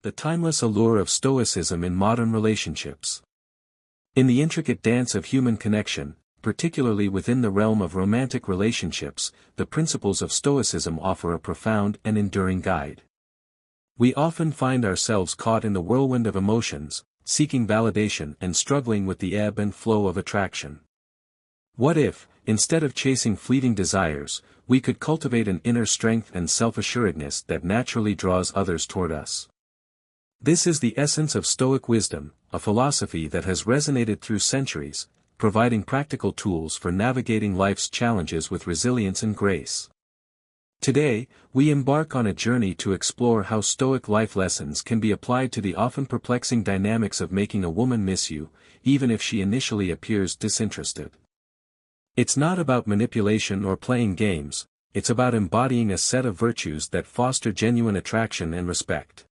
The timeless allure of Stoicism in modern relationships. In the intricate dance of human connection, particularly within the realm of romantic relationships, the principles of Stoicism offer a profound and enduring guide. We often find ourselves caught in the whirlwind of emotions, seeking validation and struggling with the ebb and flow of attraction. What if, instead of chasing fleeting desires, we could cultivate an inner strength and self-assuredness that naturally draws others toward us? This is the essence of Stoic wisdom, a philosophy that has resonated through centuries, providing practical tools for navigating life's challenges with resilience and grace. Today, we embark on a journey to explore how Stoic life lessons can be applied to the often perplexing dynamics of making a woman miss you, even if she initially appears disinterested. It's not about manipulation or playing games, it's about embodying a set of virtues that foster genuine attraction and respect.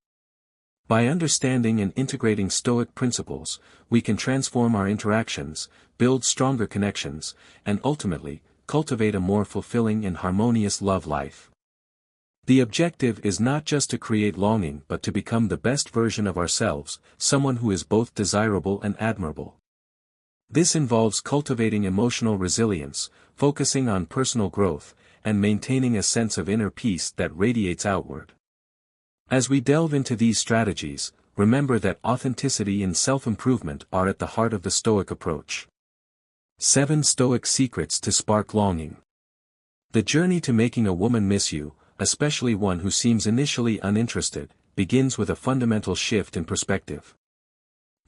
By understanding and integrating Stoic principles, we can transform our interactions, build stronger connections, and ultimately, cultivate a more fulfilling and harmonious love life. The objective is not just to create longing but to become the best version of ourselves, someone who is both desirable and admirable. This involves cultivating emotional resilience, focusing on personal growth, and maintaining a sense of inner peace that radiates outward. As we delve into these strategies, remember that authenticity and self-improvement are at the heart of the Stoic approach. 7 Stoic Secrets to Spark Longing. The journey to making a woman miss you, especially one who seems initially uninterested, begins with a fundamental shift in perspective.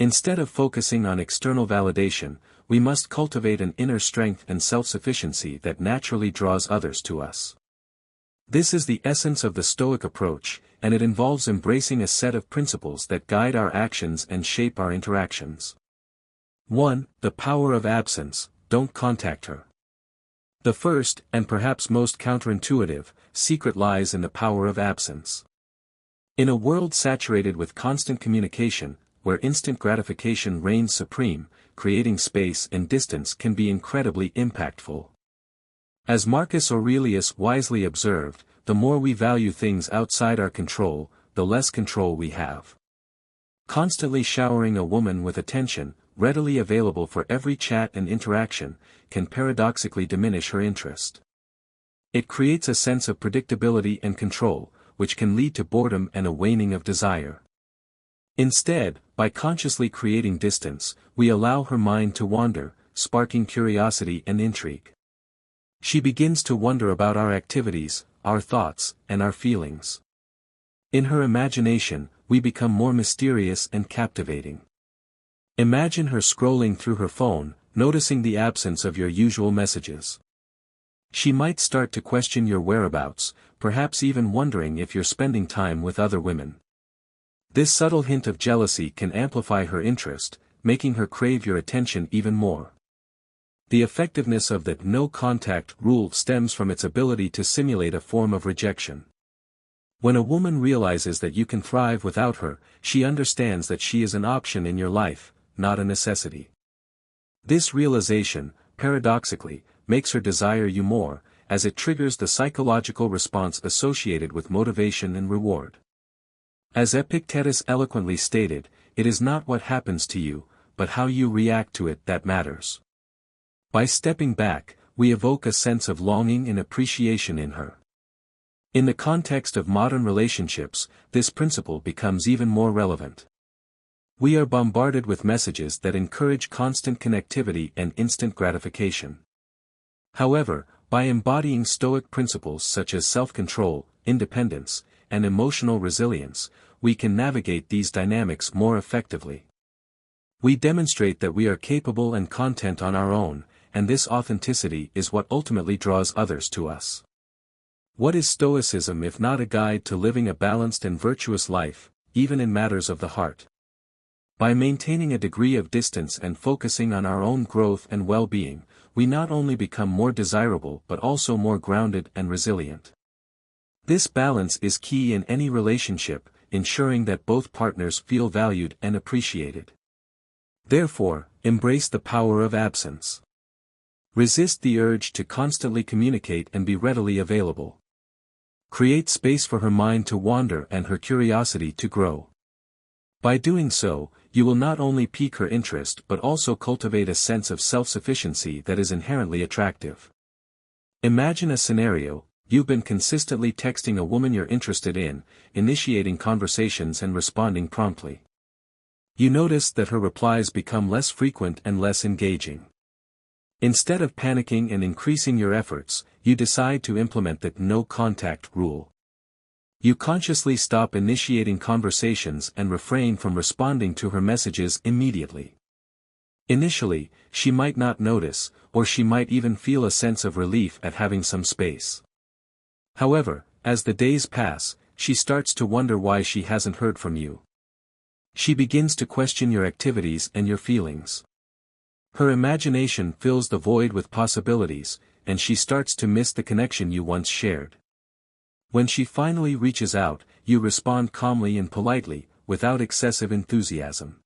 Instead of focusing on external validation, we must cultivate an inner strength and self-sufficiency that naturally draws others to us. This is the essence of the Stoic approach, and it involves embracing a set of principles that guide our actions and shape our interactions. 1. The power of absence. Don't contact her. The first, and perhaps most counterintuitive, secret lies in the power of absence. In a world saturated with constant communication, where instant gratification reigns supreme, creating space and distance can be incredibly impactful. As Marcus Aurelius wisely observed, the more we value things outside our control, the less control we have. Constantly showering a woman with attention, readily available for every chat and interaction, can paradoxically diminish her interest. It creates a sense of predictability and control, which can lead to boredom and a waning of desire. Instead, by consciously creating distance, we allow her mind to wander, sparking curiosity and intrigue. She begins to wonder about our activities, our thoughts, and our feelings. In her imagination, we become more mysterious and captivating. Imagine her scrolling through her phone, noticing the absence of your usual messages. She might start to question your whereabouts, perhaps even wondering if you're spending time with other women. This subtle hint of jealousy can amplify her interest, making her crave your attention even more. The effectiveness of the no-contact rule stems from its ability to simulate a form of rejection. When a woman realizes that you can thrive without her, she understands that she is an option in your life, not a necessity. This realization, paradoxically, makes her desire you more, as it triggers the psychological response associated with motivation and reward. As Epictetus eloquently stated, it is not what happens to you, but how you react to it that matters. By stepping back, we evoke a sense of longing and appreciation in her. In the context of modern relationships, this principle becomes even more relevant. We are bombarded with messages that encourage constant connectivity and instant gratification. However, by embodying Stoic principles such as self-control, independence, and emotional resilience, we can navigate these dynamics more effectively. We demonstrate that we are capable and content on our own, and this authenticity is what ultimately draws others to us. What is Stoicism if not a guide to living a balanced and virtuous life, even in matters of the heart? By maintaining a degree of distance and focusing on our own growth and well-being, we not only become more desirable but also more grounded and resilient. This balance is key in any relationship, ensuring that both partners feel valued and appreciated. Therefore, embrace the power of absence. Resist the urge to constantly communicate and be readily available. Create space for her mind to wander and her curiosity to grow. By doing so, you will not only pique her interest but also cultivate a sense of self-sufficiency that is inherently attractive. Imagine a scenario: you've been consistently texting a woman you're interested in, initiating conversations and responding promptly. You notice that her replies become less frequent and less engaging. Instead of panicking and increasing your efforts, you decide to implement the no-contact rule. You consciously stop initiating conversations and refrain from responding to her messages immediately. Initially, she might not notice, or she might even feel a sense of relief at having some space. However, as the days pass, she starts to wonder why she hasn't heard from you. She begins to question your activities and your feelings. Her imagination fills the void with possibilities, and she starts to miss the connection you once shared. When she finally reaches out, you respond calmly and politely, without excessive enthusiasm.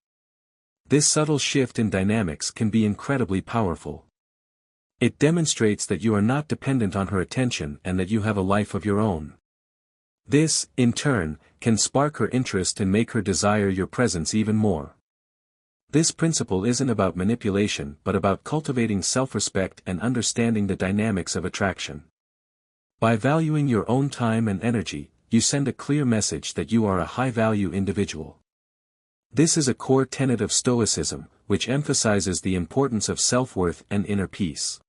This subtle shift in dynamics can be incredibly powerful. It demonstrates that you are not dependent on her attention and that you have a life of your own. This, in turn, can spark her interest and make her desire your presence even more. This principle isn't about manipulation but about cultivating self-respect and understanding the dynamics of attraction. By valuing your own time and energy, you send a clear message that you are a high-value individual. This is a core tenet of Stoicism, which emphasizes the importance of self-worth and inner peace.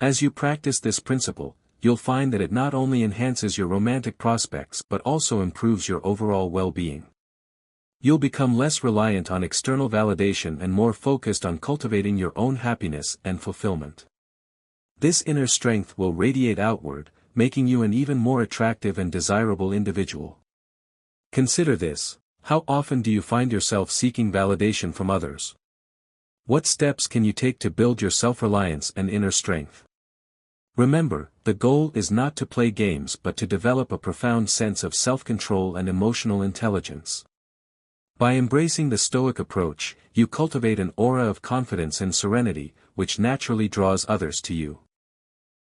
As you practice this principle, you'll find that it not only enhances your romantic prospects but also improves your overall well-being. You'll become less reliant on external validation and more focused on cultivating your own happiness and fulfillment. This inner strength will radiate outward, making you an even more attractive and desirable individual. Consider this: how often do you find yourself seeking validation from others? What steps can you take to build your self-reliance and inner strength? Remember, the goal is not to play games but to develop a profound sense of self-control and emotional intelligence. By embracing the Stoic approach, you cultivate an aura of confidence and serenity, which naturally draws others to you.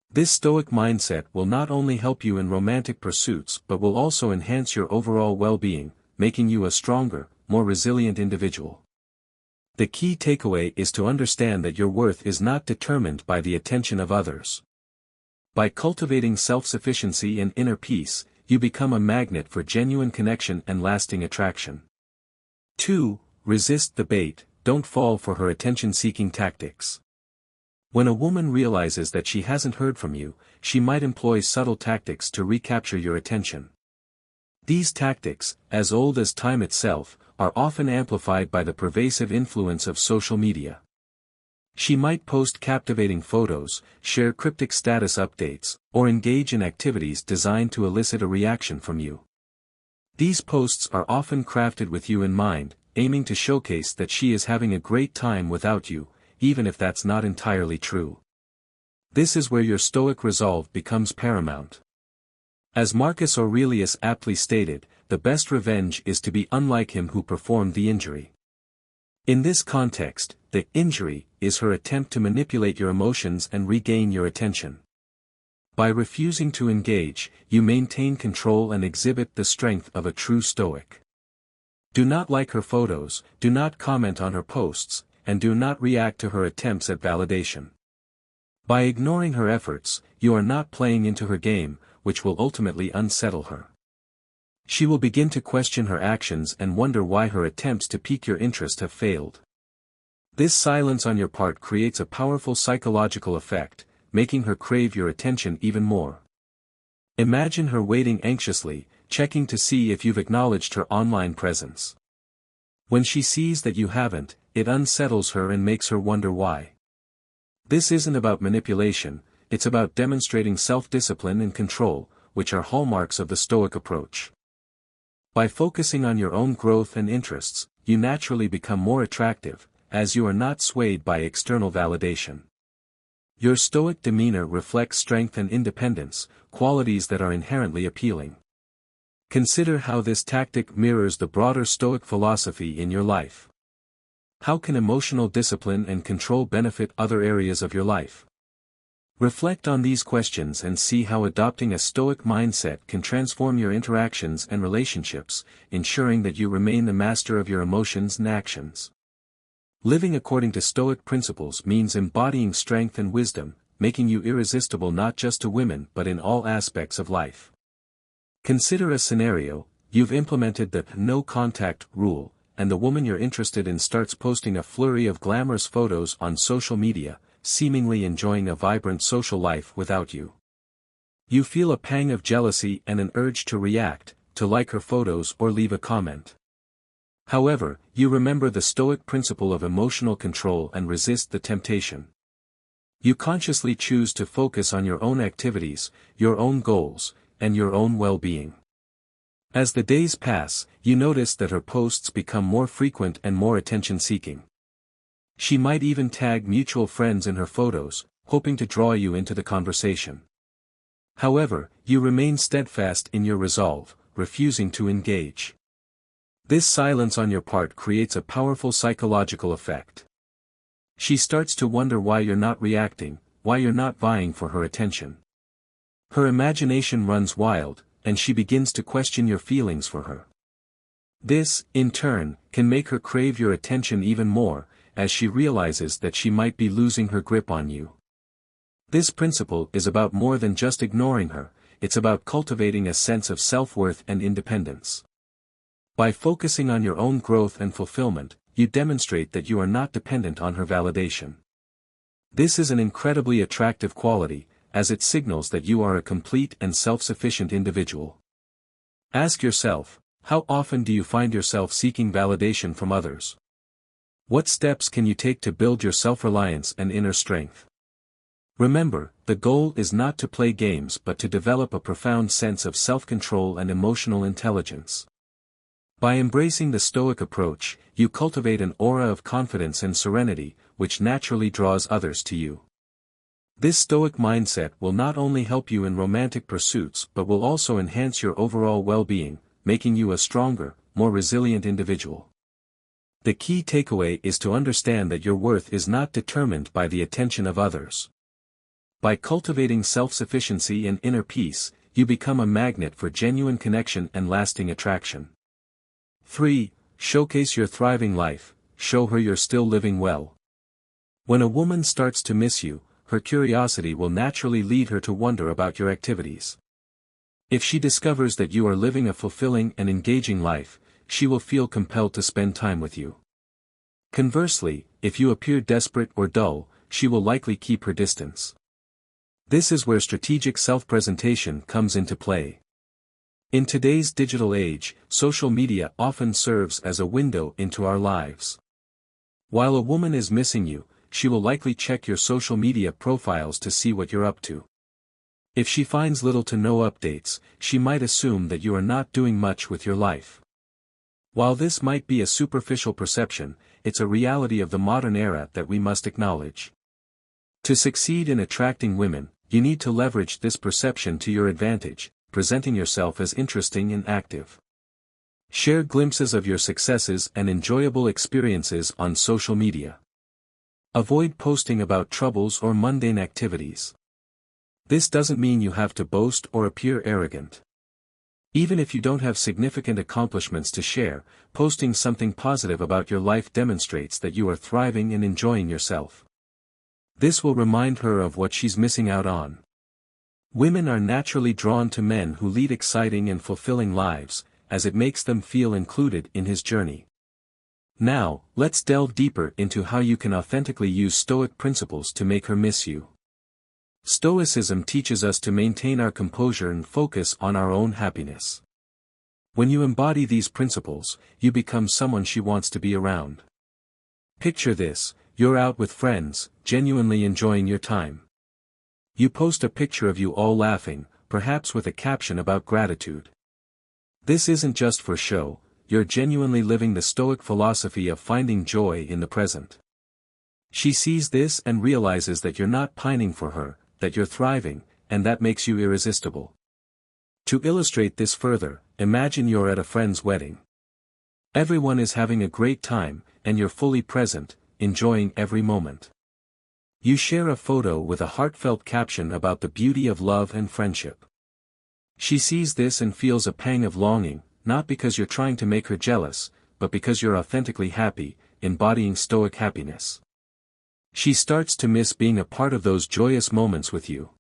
This Stoic mindset will not only help you in romantic pursuits but will also enhance your overall well-being, making you a stronger, more resilient individual. The key takeaway is to understand that your worth is not determined by the attention of others. By cultivating self-sufficiency and inner peace, you become a magnet for genuine connection and lasting attraction. 2. Resist the bait. Don't fall for her attention-seeking tactics. When a woman realizes that she hasn't heard from you, she might employ subtle tactics to recapture your attention. These tactics, as old as time itself, are often amplified by the pervasive influence of social media. She might post captivating photos, share cryptic status updates, or engage in activities designed to elicit a reaction from you. These posts are often crafted with you in mind, aiming to showcase that she is having a great time without you, even if that's not entirely true. This is where your Stoic resolve becomes paramount. As Marcus Aurelius aptly stated, the best revenge is to be unlike him who performed the injury. In this context, the injury is her attempt to manipulate your emotions and regain your attention. By refusing to engage, you maintain control and exhibit the strength of a true Stoic. Do not like her photos, do not comment on her posts, and do not react to her attempts at validation. By ignoring her efforts, you are not playing into her game, which will ultimately unsettle her. She will begin to question her actions and wonder why her attempts to pique your interest have failed. This silence on your part creates a powerful psychological effect, making her crave your attention even more. Imagine her waiting anxiously, checking to see if you've acknowledged her online presence. When she sees that you haven't, it unsettles her and makes her wonder why. This isn't about manipulation, it's about demonstrating self-discipline and control, which are hallmarks of the Stoic approach. By focusing on your own growth and interests, you naturally become more attractive, as you are not swayed by external validation. Your Stoic demeanor reflects strength and independence, qualities that are inherently appealing. Consider how this tactic mirrors the broader Stoic philosophy in your life. How can emotional discipline and control benefit other areas of your life? Reflect on these questions and see how adopting a Stoic mindset can transform your interactions and relationships, ensuring that you remain the master of your emotions and actions. Living according to Stoic principles means embodying strength and wisdom, making you irresistible not just to women but in all aspects of life. Consider a scenario: you've implemented the no-contact rule, and the woman you're interested in starts posting a flurry of glamorous photos on social media, seemingly enjoying a vibrant social life without you. You feel a pang of jealousy and an urge to react, to like her photos or leave a comment. However, you remember the Stoic principle of emotional control and resist the temptation. You consciously choose to focus on your own activities, your own goals, and your own well-being. As the days pass, you notice that her posts become more frequent and more attention-seeking. She might even tag mutual friends in her photos, hoping to draw you into the conversation. However, you remain steadfast in your resolve, refusing to engage. This silence on your part creates a powerful psychological effect. She starts to wonder why you're not reacting, why you're not vying for her attention. Her imagination runs wild, and she begins to question your feelings for her. This, in turn, can make her crave your attention even more, as she realizes that she might be losing her grip on you. This principle is about more than just ignoring her, it's about cultivating a sense of self-worth and independence. By focusing on your own growth and fulfillment, you demonstrate that you are not dependent on her validation. This is an incredibly attractive quality, as it signals that you are a complete and self-sufficient individual. Ask yourself, how often do you find yourself seeking validation from others? What steps can you take to build your self-reliance and inner strength? Remember, the goal is not to play games but to develop a profound sense of self-control and emotional intelligence. By embracing the Stoic approach, you cultivate an aura of confidence and serenity, which naturally draws others to you. This Stoic mindset will not only help you in romantic pursuits but will also enhance your overall well-being, making you a stronger, more resilient individual. The key takeaway is to understand that your worth is not determined by the attention of others. By cultivating self-sufficiency and inner peace, you become a magnet for genuine connection and lasting attraction. 3. Showcase your thriving life, show her you're still living well. When a woman starts to miss you, her curiosity will naturally lead her to wonder about your activities. If she discovers that you are living a fulfilling and engaging life, she will feel compelled to spend time with you. Conversely, if you appear desperate or dull, she will likely keep her distance. This is where strategic self-presentation comes into play. In today's digital age, social media often serves as a window into our lives. While a woman is missing you, she will likely check your social media profiles to see what you're up to. If she finds little to no updates, she might assume that you are not doing much with your life. While this might be a superficial perception, it's a reality of the modern era that we must acknowledge. To succeed in attracting women, you need to leverage this perception to your advantage, presenting yourself as interesting and active. Share glimpses of your successes and enjoyable experiences on social media. Avoid posting about troubles or mundane activities. This doesn't mean you have to boast or appear arrogant. Even if you don't have significant accomplishments to share, posting something positive about your life demonstrates that you are thriving and enjoying yourself. This will remind her of what she's missing out on. Women are naturally drawn to men who lead exciting and fulfilling lives, as it makes them feel included in his journey. Now, let's delve deeper into how you can authentically use Stoic principles to make her miss you. Stoicism teaches us to maintain our composure and focus on our own happiness. When you embody these principles, you become someone she wants to be around. Picture this: you're out with friends, genuinely enjoying your time. You post a picture of you all laughing, perhaps with a caption about gratitude. This isn't just for show, you're genuinely living the Stoic philosophy of finding joy in the present. She sees this and realizes that you're not pining for her, that you're thriving, and that makes you irresistible. To illustrate this further, imagine you're at a friend's wedding. Everyone is having a great time, and you're fully present, enjoying every moment. You share a photo with a heartfelt caption about the beauty of love and friendship. She sees this and feels a pang of longing, not because you're trying to make her jealous, but because you're authentically happy, embodying Stoic happiness. She starts to miss being a part of those joyous moments with you.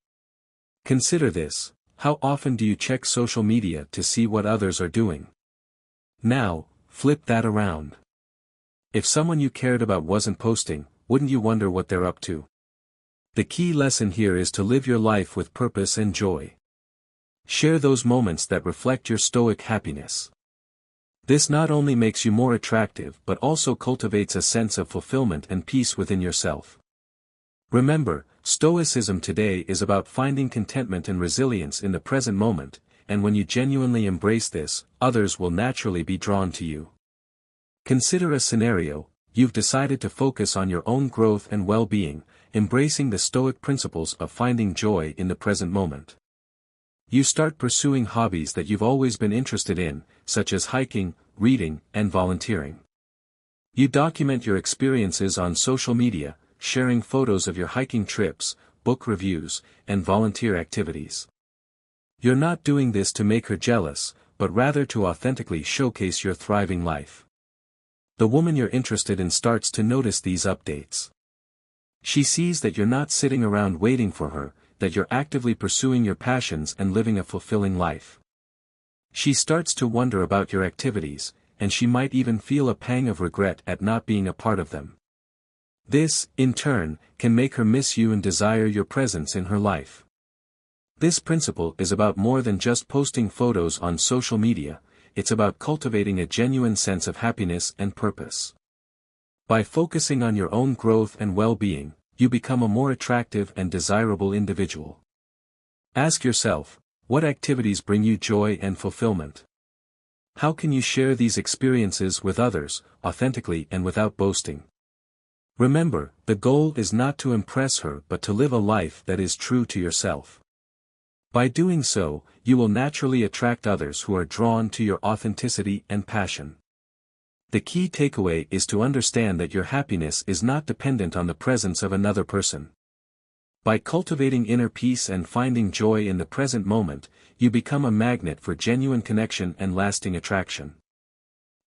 Consider this: how often do you check social media to see what others are doing? Now, flip that around. If someone you cared about wasn't posting, wouldn't you wonder what they're up to? The key lesson here is to live your life with purpose and joy. Share those moments that reflect your Stoic happiness. This not only makes you more attractive but also cultivates a sense of fulfillment and peace within yourself. Remember, Stoicism today is about finding contentment and resilience in the present moment, and when you genuinely embrace this, others will naturally be drawn to you. Consider a scenario: you've decided to focus on your own growth and well-being, embracing the Stoic principles of finding joy in the present moment. You start pursuing hobbies that you've always been interested in, such as hiking, reading, and volunteering. You document your experiences on social media, sharing photos of your hiking trips, book reviews, and volunteer activities. You're not doing this to make her jealous, but rather to authentically showcase your thriving life. The woman you're interested in starts to notice these updates. She sees that you're not sitting around waiting for her, that you're actively pursuing your passions and living a fulfilling life. She starts to wonder about your activities, and she might even feel a pang of regret at not being a part of them. This, in turn, can make her miss you and desire your presence in her life. This principle is about more than just posting photos on social media; it's about cultivating a genuine sense of happiness and purpose. By focusing on your own growth and well-being, you become a more attractive and desirable individual. Ask yourself, what activities bring you joy and fulfillment? How can you share these experiences with others, authentically and without boasting? Remember, the goal is not to impress her but to live a life that is true to yourself. By doing so, you will naturally attract others who are drawn to your authenticity and passion. The key takeaway is to understand that your happiness is not dependent on the presence of another person. By cultivating inner peace and finding joy in the present moment, you become a magnet for genuine connection and lasting attraction.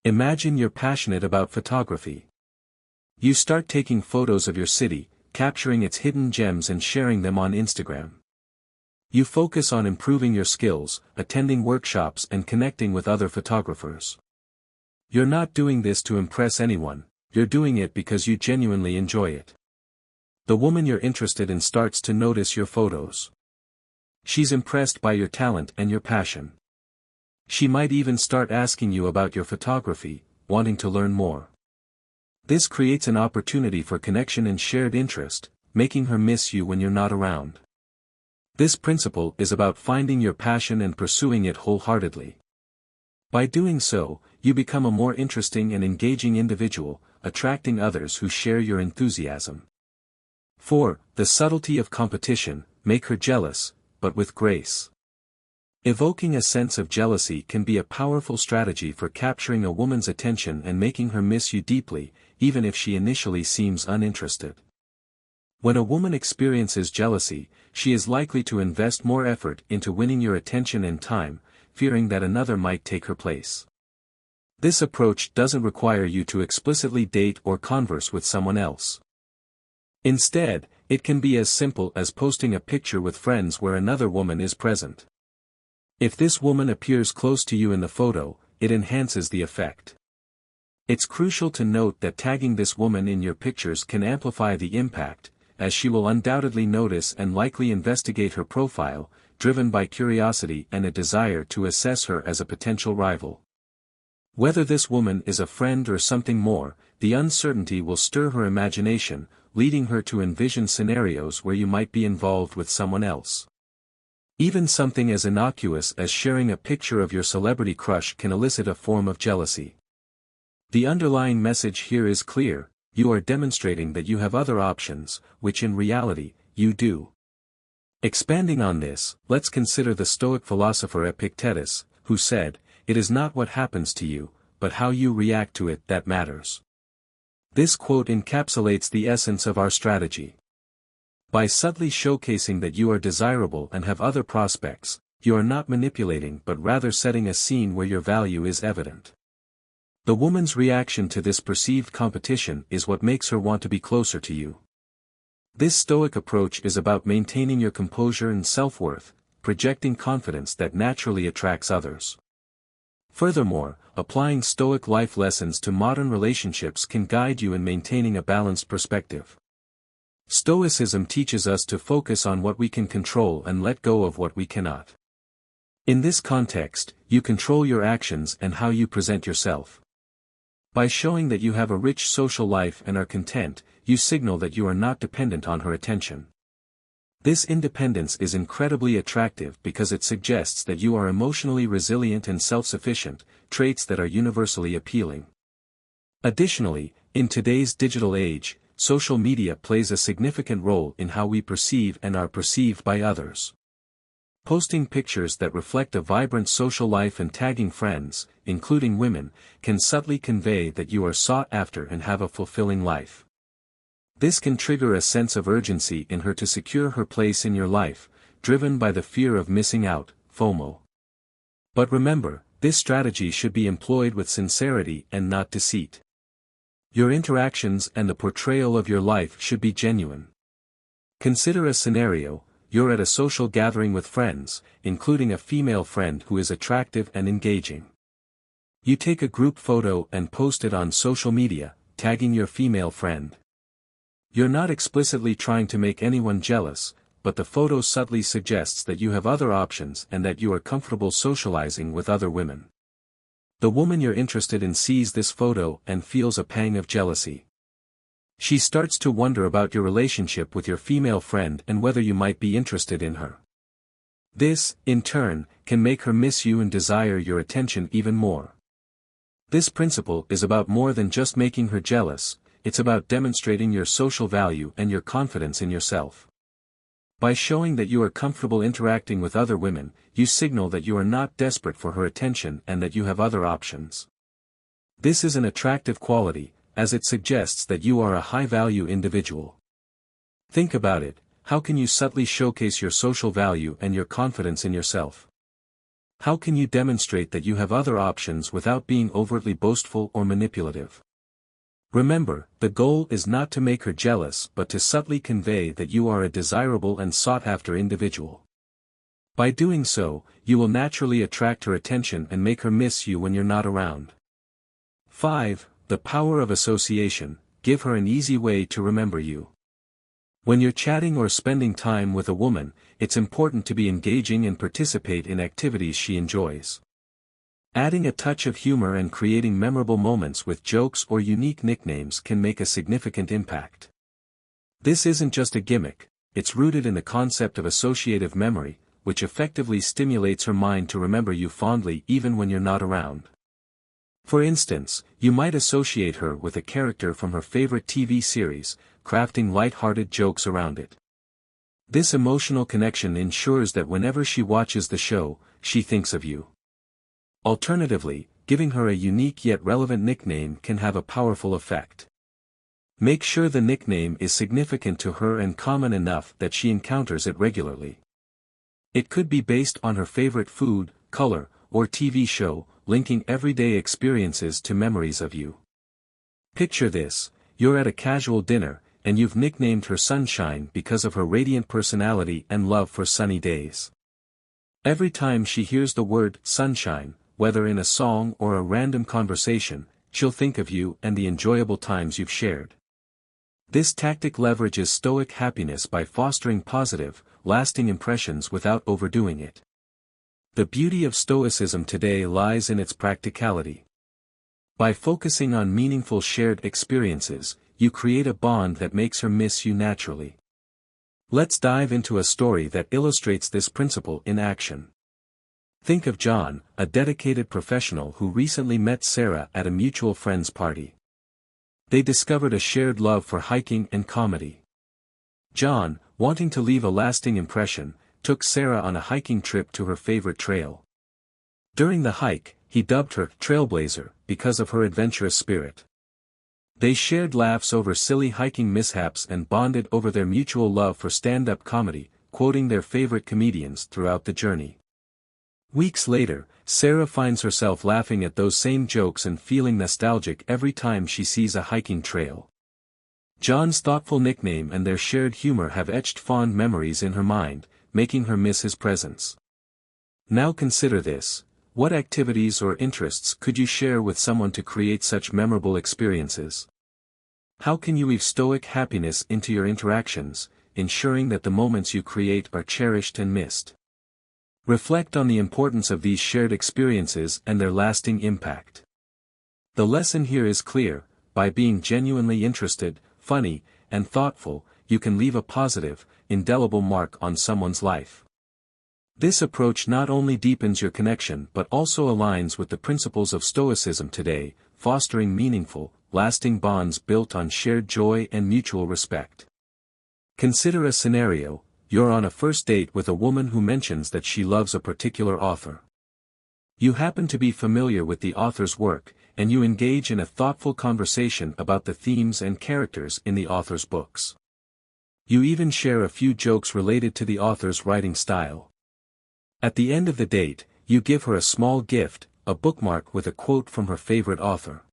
Imagine you're passionate about photography. You start taking photos of your city, capturing its hidden gems and sharing them on Instagram. You focus on improving your skills, attending workshops and connecting with other photographers. You're not doing this to impress anyone, you're doing it because you genuinely enjoy it. The woman you're interested in starts to notice your photos. She's impressed by your talent and your passion. She might even start asking you about your photography, wanting to learn more. This creates an opportunity for connection and shared interest, making her miss you when you're not around. This principle is about finding your passion and pursuing it wholeheartedly. By doing so, you become a more interesting and engaging individual, attracting others who share your enthusiasm. 4. The subtlety of competition: make her jealous, but with grace. Evoking a sense of jealousy can be a powerful strategy for capturing a woman's attention and making her miss you deeply, even if she initially seems uninterested. When a woman experiences jealousy, she is likely to invest more effort into winning your attention and time, fearing that another might take her place. This approach doesn't require you to explicitly date or converse with someone else. Instead, it can be as simple as posting a picture with friends where another woman is present. If this woman appears close to you in the photo, it enhances the effect. It's crucial to note that tagging this woman in your pictures can amplify the impact, as she will undoubtedly notice and likely investigate her profile, driven by curiosity and a desire to assess her as a potential rival. Whether this woman is a friend or something more, the uncertainty will stir her imagination, leading her to envision scenarios where you might be involved with someone else. Even something as innocuous as sharing a picture of your celebrity crush can elicit a form of jealousy. The underlying message here is clear: you are demonstrating that you have other options, which in reality, you do. Expanding on this, let's consider the Stoic philosopher Epictetus, who said, "It is not what happens to you, but how you react to it that matters." This quote encapsulates the essence of our strategy. By subtly showcasing that you are desirable and have other prospects, you are not manipulating but rather setting a scene where your value is evident. The woman's reaction to this perceived competition is what makes her want to be closer to you. This Stoic approach is about maintaining your composure and self-worth, projecting confidence that naturally attracts others. Furthermore, applying Stoic life lessons to modern relationships can guide you in maintaining a balanced perspective. Stoicism teaches us to focus on what we can control and let go of what we cannot. In this context, you control your actions and how you present yourself. By showing that you have a rich social life and are content, you signal that you are not dependent on her attention. This independence is incredibly attractive because it suggests that you are emotionally resilient and self-sufficient, traits that are universally appealing. Additionally, in today's digital age, social media plays a significant role in how we perceive and are perceived by others. Posting pictures that reflect a vibrant social life and tagging friends, including women, can subtly convey that you are sought after and have a fulfilling life. This can trigger a sense of urgency in her to secure her place in your life, driven by the fear of missing out, FOMO. But remember, this strategy should be employed with sincerity and not deceit. Your interactions and the portrayal of your life should be genuine. Consider a scenario: you're at a social gathering with friends, including a female friend who is attractive and engaging. You take a group photo and post it on social media, tagging your female friend. You're not explicitly trying to make anyone jealous, but the photo subtly suggests that you have other options and that you are comfortable socializing with other women. The woman you're interested in sees this photo and feels a pang of jealousy. She starts to wonder about your relationship with your female friend and whether you might be interested in her. This, in turn, can make her miss you and desire your attention even more. This principle is about more than just making her jealous, it's about demonstrating your social value and your confidence in yourself. By showing that you are comfortable interacting with other women, you signal that you are not desperate for her attention and that you have other options. This is an attractive quality, as it suggests that you are a high-value individual. Think about it: how can you subtly showcase your social value and your confidence in yourself? How can you demonstrate that you have other options without being overtly boastful or manipulative? Remember, the goal is not to make her jealous but to subtly convey that you are a desirable and sought-after individual. By doing so, you will naturally attract her attention and make her miss you when you're not around. 5. The power of association: give her an easy way to remember you. When you're chatting or spending time with a woman, it's important to be engaging and participate in activities she enjoys. Adding a touch of humor and creating memorable moments with jokes or unique nicknames can make a significant impact. This isn't just a gimmick, it's rooted in the concept of associative memory, which effectively stimulates her mind to remember you fondly even when you're not around. For instance, you might associate her with a character from her favorite TV series, crafting light-hearted jokes around it. This emotional connection ensures that whenever she watches the show, she thinks of you. Alternatively, giving her a unique yet relevant nickname can have a powerful effect. Make sure the nickname is significant to her and common enough that she encounters it regularly. It could be based on her favorite food, color, or TV show, linking everyday experiences to memories of you. Picture this: you're at a casual dinner, and you've nicknamed her Sunshine because of her radiant personality and love for sunny days. Every time she hears the word sunshine, whether in a song or a random conversation, she'll think of you and the enjoyable times you've shared. This tactic leverages Stoic happiness by fostering positive, lasting impressions without overdoing it. The beauty of Stoicism today lies in its practicality. By focusing on meaningful shared experiences, you create a bond that makes her miss you naturally. Let's dive into a story that illustrates this principle in action. Think of John, a dedicated professional who recently met Sarah at a mutual friend's party. They discovered a shared love for hiking and comedy. John, wanting to leave a lasting impression, took Sarah on a hiking trip to her favorite trail. During the hike, he dubbed her Trailblazer because of her adventurous spirit. They shared laughs over silly hiking mishaps and bonded over their mutual love for stand-up comedy, quoting their favorite comedians throughout the journey. Weeks later, Sarah finds herself laughing at those same jokes and feeling nostalgic every time she sees a hiking trail. John's thoughtful nickname and their shared humor have etched fond memories in her mind, making her miss his presence. Now consider this: what activities or interests could you share with someone to create such memorable experiences? How can you weave Stoic happiness into your interactions, ensuring that the moments you create are cherished and missed? Reflect on the importance of these shared experiences and their lasting impact. The lesson here is clear: by being genuinely interested, funny, and thoughtful, you can leave a positive, indelible mark on someone's life. This approach not only deepens your connection but also aligns with the principles of Stoicism today, fostering meaningful, lasting bonds built on shared joy and mutual respect. Consider a scenario: you're on a first date with a woman who mentions that she loves a particular author. You happen to be familiar with the author's work, and you engage in a thoughtful conversation about the themes and characters in the author's books. You even share a few jokes related to the author's writing style. At the end of the date, you give her a small gift, a bookmark with a quote from her favorite author.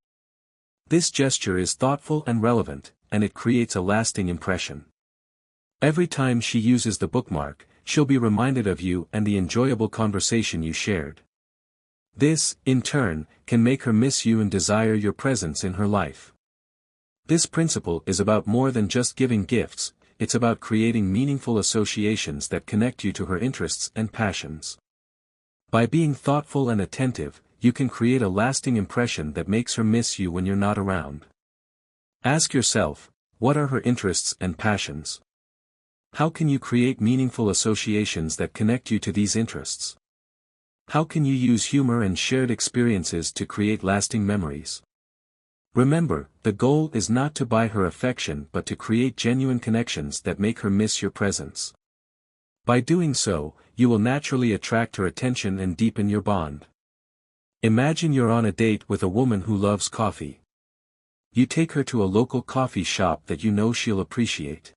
This gesture is thoughtful and relevant, and it creates a lasting impression. Every time she uses the bookmark, she'll be reminded of you and the enjoyable conversation you shared. This, in turn, can make her miss you and desire your presence in her life. This principle is about more than just giving gifts; it's about creating meaningful associations that connect you to her interests and passions. By being thoughtful and attentive, you can create a lasting impression that makes her miss you when you're not around. Ask yourself, what are her interests and passions? How can you create meaningful associations that connect you to these interests? How can you use humor and shared experiences to create lasting memories? Remember, the goal is not to buy her affection but to create genuine connections that make her miss your presence. By doing so, you will naturally attract her attention and deepen your bond. Imagine you're on a date with a woman who loves coffee. You take her to a local coffee shop that you know she'll appreciate.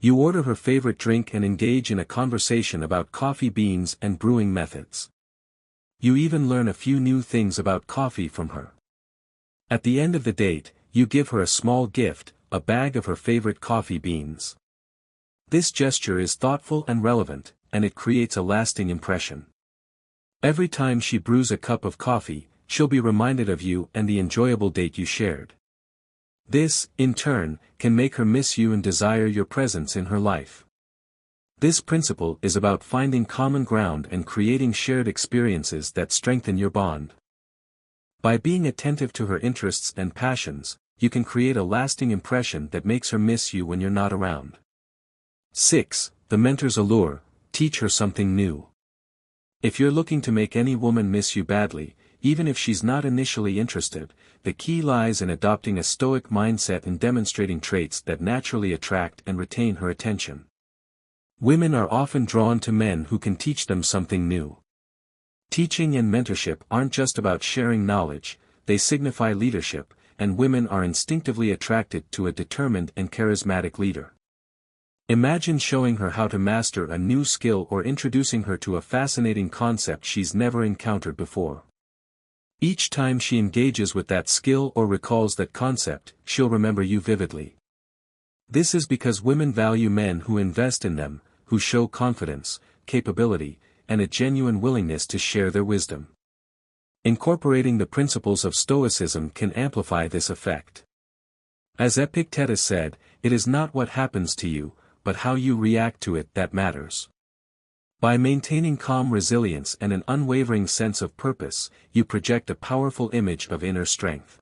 You order her favorite drink and engage in a conversation about coffee beans and brewing methods. You even learn a few new things about coffee from her. At the end of the date, you give her a small gift, a bag of her favorite coffee beans. This gesture is thoughtful and relevant, and it creates a lasting impression. Every time she brews a cup of coffee, she'll be reminded of you and the enjoyable date you shared. This, in turn, can make her miss you and desire your presence in her life. This principle is about finding common ground and creating shared experiences that strengthen your bond. By being attentive to her interests and passions, you can create a lasting impression that makes her miss you when you're not around. 6. The mentor's allure: teach her something new. If you're looking to make any woman miss you badly, even if she's not initially interested, the key lies in adopting a Stoic mindset and demonstrating traits that naturally attract and retain her attention. Women are often drawn to men who can teach them something new. Teaching and mentorship aren't just about sharing knowledge, they signify leadership, and women are instinctively attracted to a determined and charismatic leader. Imagine showing her how to master a new skill or introducing her to a fascinating concept she's never encountered before. Each time she engages with that skill or recalls that concept, she'll remember you vividly. This is because women value men who invest in them, who show confidence, capability, and a genuine willingness to share their wisdom. Incorporating the principles of Stoicism can amplify this effect. As Epictetus said, it is not what happens to you, but how you react to it that matters. By maintaining calm resilience and an unwavering sense of purpose, you project a powerful image of inner strength.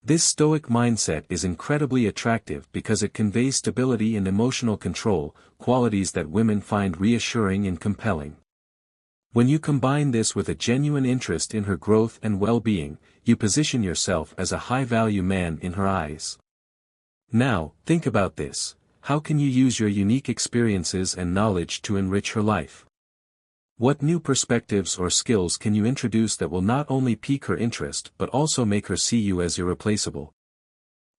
This Stoic mindset is incredibly attractive because it conveys stability and emotional control, qualities that women find reassuring and compelling. When you combine this with a genuine interest in her growth and well-being, you position yourself as a high-value man in her eyes. Now, think about this: how can you use your unique experiences and knowledge to enrich her life? What new perspectives or skills can you introduce that will not only pique her interest but also make her see you as irreplaceable?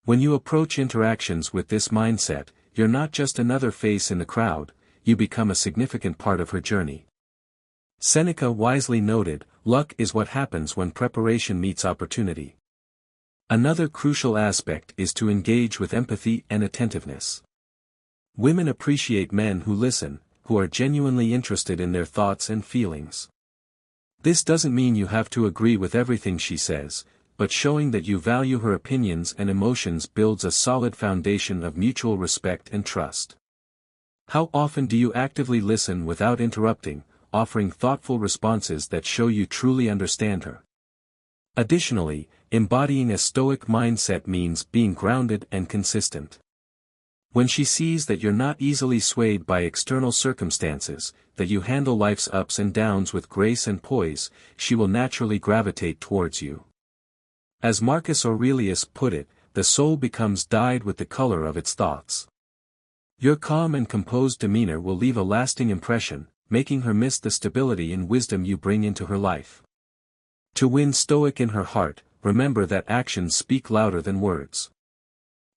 When you approach interactions with this mindset, you're not just another face in the crowd, you become a significant part of her journey. Seneca wisely noted, "Luck is what happens when preparation meets opportunity." Another crucial aspect is to engage with empathy and attentiveness. Women appreciate men who listen, who are genuinely interested in their thoughts and feelings. This doesn't mean you have to agree with everything she says, but showing that you value her opinions and emotions builds a solid foundation of mutual respect and trust. How often do you actively listen without interrupting, offering thoughtful responses that show you truly understand her? Additionally, embodying a Stoic mindset means being grounded and consistent. When she sees that you're not easily swayed by external circumstances, that you handle life's ups and downs with grace and poise, she will naturally gravitate towards you. As Marcus Aurelius put it, the soul becomes dyed with the color of its thoughts. Your calm and composed demeanor will leave a lasting impression, making her miss the stability and wisdom you bring into her life. To win Stoic in her heart, remember that actions speak louder than words.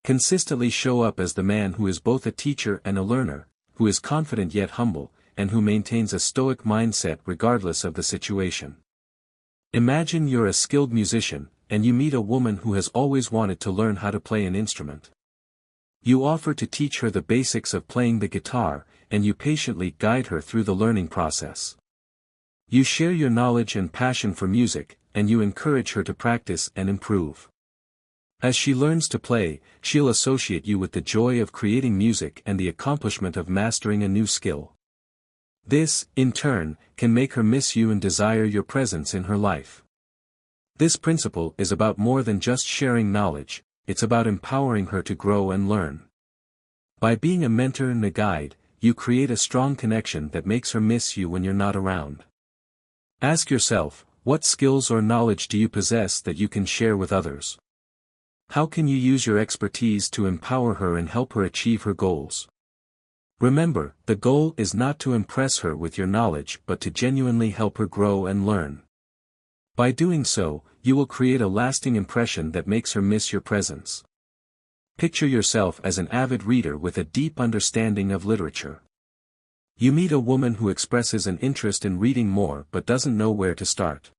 Consistently show up as the man who is both a teacher and a learner, who is confident yet humble, and who maintains a Stoic mindset regardless of the situation. Imagine you're a skilled musician, and you meet a woman who has always wanted to learn how to play an instrument. You offer to teach her the basics of playing the guitar, and you patiently guide her through the learning process. You share your knowledge and passion for music, and you encourage her to practice and improve. As she learns to play, she'll associate you with the joy of creating music and the accomplishment of mastering a new skill. This, in turn, can make her miss you and desire your presence in her life. This principle is about more than just sharing knowledge, it's about empowering her to grow and learn. By being a mentor and a guide, you create a strong connection that makes her miss you when you're not around. Ask yourself, what skills or knowledge do you possess that you can share with others? How can you use your expertise to empower her and help her achieve her goals? Remember, the goal is not to impress her with your knowledge but to genuinely help her grow and learn. By doing so, you will create a lasting impression that makes her miss your presence. Picture yourself as an avid reader with a deep understanding of literature. You meet a woman who expresses an interest in reading more but doesn't know where to start.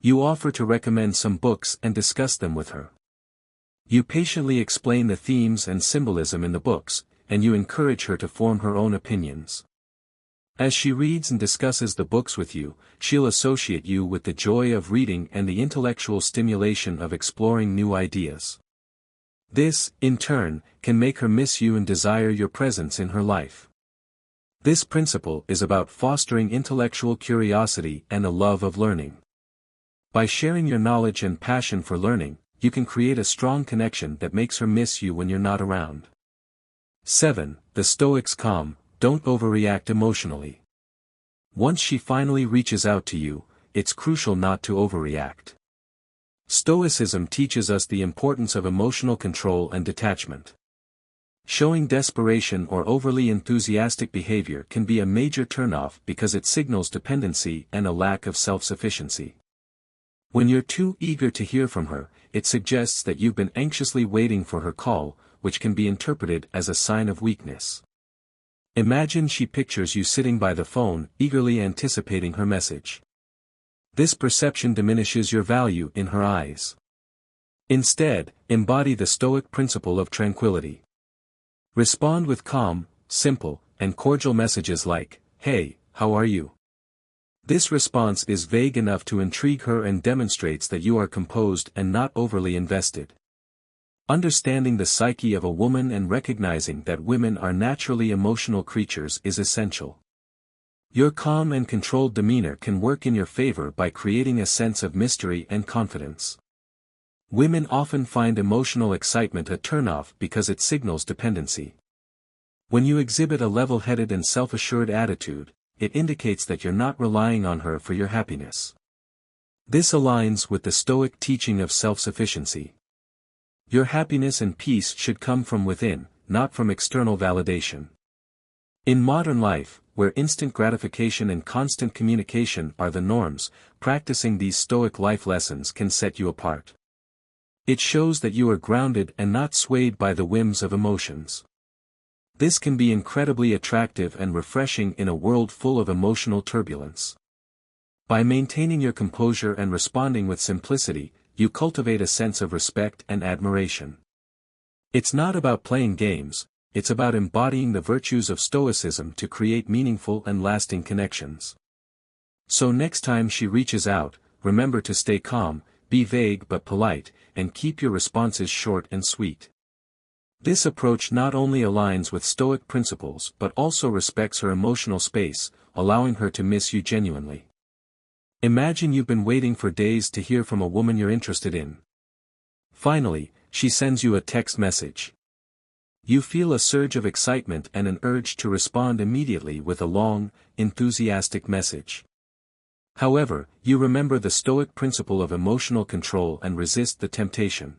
You offer to recommend some books and discuss them with her. You patiently explain the themes and symbolism in the books, and you encourage her to form her own opinions. As she reads and discusses the books with you, she'll associate you with the joy of reading and the intellectual stimulation of exploring new ideas. This, in turn, can make her miss you and desire your presence in her life. This principle is about fostering intellectual curiosity and a love of learning. By sharing your knowledge and passion for learning, you can create a strong connection that makes her miss you when you're not around. 7. The Stoic's calm, don't overreact emotionally. Once she finally reaches out to you, it's crucial not to overreact. Stoicism teaches us the importance of emotional control and detachment. Showing desperation or overly enthusiastic behavior can be a major turnoff because it signals dependency and a lack of self-sufficiency. When you're too eager to hear from her, it suggests that you've been anxiously waiting for her call, which can be interpreted as a sign of weakness. Imagine she pictures you sitting by the phone, eagerly anticipating her message. This perception diminishes your value in her eyes. Instead, embody the Stoic principle of tranquility. Respond with calm, simple, and cordial messages like, "Hey, how are you?" This response is vague enough to intrigue her and demonstrates that you are composed and not overly invested. Understanding the psyche of a woman and recognizing that women are naturally emotional creatures is essential. Your calm and controlled demeanor can work in your favor by creating a sense of mystery and confidence. Women often find emotional excitement a turnoff because it signals dependency. When you exhibit a level-headed and self-assured attitude, it indicates that you're not relying on her for your happiness. This aligns with the Stoic teaching of self-sufficiency. Your happiness and peace should come from within, not from external validation. In modern life, where instant gratification and constant communication are the norms, practicing these Stoic life lessons can set you apart. It shows that you are grounded and not swayed by the whims of emotions. This can be incredibly attractive and refreshing in a world full of emotional turbulence. By maintaining your composure and responding with simplicity, you cultivate a sense of respect and admiration. It's not about playing games, it's about embodying the virtues of Stoicism to create meaningful and lasting connections. So next time she reaches out, remember to stay calm, be vague but polite, and keep your responses short and sweet. This approach not only aligns with Stoic principles but also respects her emotional space, allowing her to miss you genuinely. Imagine you've been waiting for days to hear from a woman you're interested in. Finally, she sends you a text message. You feel a surge of excitement and an urge to respond immediately with a long, enthusiastic message. However, you remember the Stoic principle of emotional control and resist the temptation.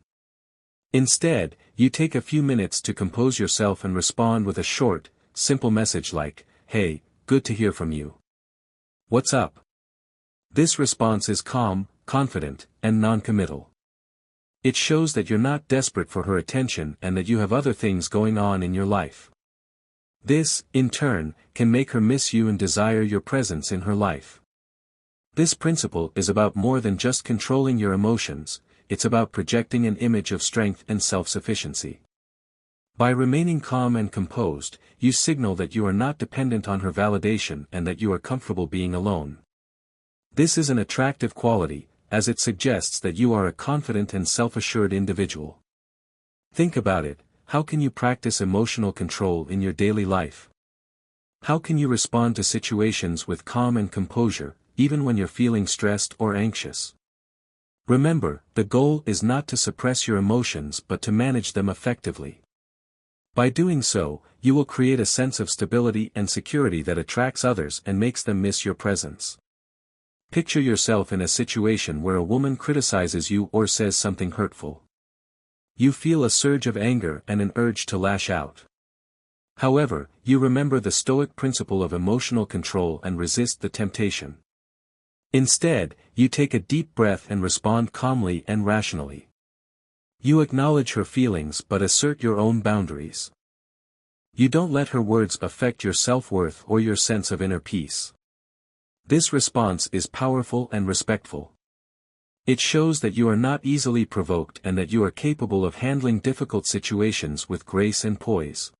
Instead, you take a few minutes to compose yourself and respond with a short, simple message like, "Hey, good to hear from you. What's up?" This response is calm, confident, and non-committal. It shows that you're not desperate for her attention and that you have other things going on in your life. This, in turn, can make her miss you and desire your presence in her life. This principle is about more than just controlling your emotions, it's about projecting an image of strength and self-sufficiency. By remaining calm and composed, you signal that you are not dependent on her validation and that you are comfortable being alone. This is an attractive quality, as it suggests that you are a confident and self-assured individual. Think about it, how can you practice emotional control in your daily life? How can you respond to situations with calm and composure, even when you're feeling stressed or anxious? Remember, the goal is not to suppress your emotions but to manage them effectively. By doing so, you will create a sense of stability and security that attracts others and makes them miss your presence. Picture yourself in a situation where a woman criticizes you or says something hurtful. You feel a surge of anger and an urge to lash out. However, you remember the Stoic principle of emotional control and resist the temptation. Instead, you take a deep breath and respond calmly and rationally. You acknowledge her feelings but assert your own boundaries. You don't let her words affect your self-worth or your sense of inner peace. This response is powerful and respectful. It shows that you are not easily provoked and that you are capable of handling difficult situations with grace and poise.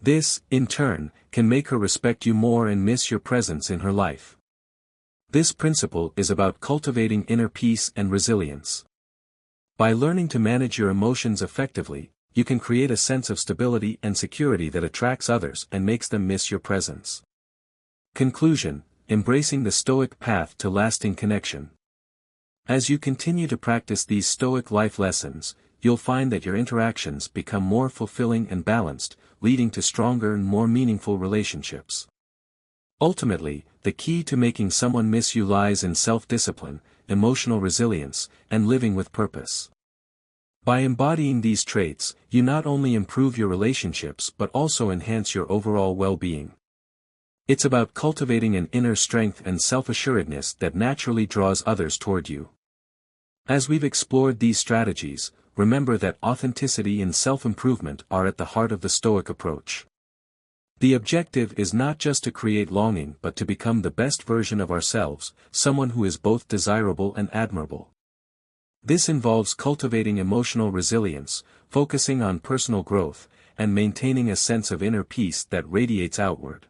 This, in turn, can make her respect you more and miss your presence in her life. This principle is about cultivating inner peace and resilience. By learning to manage your emotions effectively, you can create a sense of stability and security that attracts others and makes them miss your presence. Conclusion: embracing the Stoic path to lasting connection. As you continue to practice these Stoic life lessons, you'll find that your interactions become more fulfilling and balanced, leading to stronger and more meaningful relationships. Ultimately, the key to making someone miss you lies in self-discipline, emotional resilience, and living with purpose. By embodying these traits, you not only improve your relationships but also enhance your overall well-being. It's about cultivating an inner strength and self-assuredness that naturally draws others toward you. As we've explored these strategies, remember that authenticity and self-improvement are at the heart of the Stoic approach. The objective is not just to create longing but to become the best version of ourselves, someone who is both desirable and admirable. This involves cultivating emotional resilience, focusing on personal growth, and maintaining a sense of inner peace that radiates outward.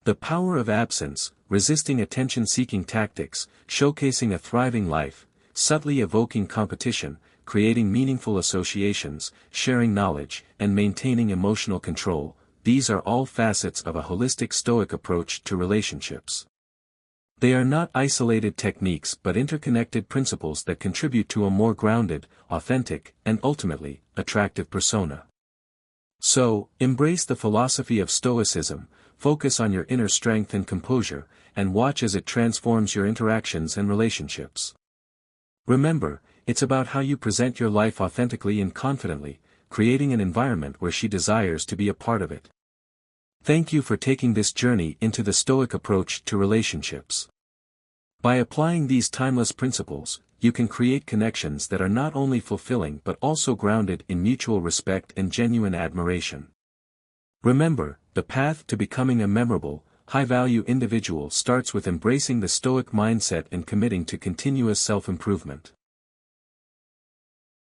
The power of absence, resisting attention-seeking tactics, showcasing a thriving life, subtly evoking competition, creating meaningful associations, sharing knowledge, and maintaining emotional control, these are all facets of a holistic Stoic approach to relationships. They are not isolated techniques but interconnected principles that contribute to a more grounded, authentic, and ultimately, attractive persona. So, embrace the philosophy of Stoicism, focus on your inner strength and composure, and watch as it transforms your interactions and relationships. Remember, it's about how you present your life authentically and confidently, creating an environment where she desires to be a part of it. Thank you for taking this journey into the Stoic approach to relationships. By applying these timeless principles, you can create connections that are not only fulfilling but also grounded in mutual respect and genuine admiration. Remember, the path to becoming a memorable, high-value individual starts with embracing the Stoic mindset and committing to continuous self-improvement.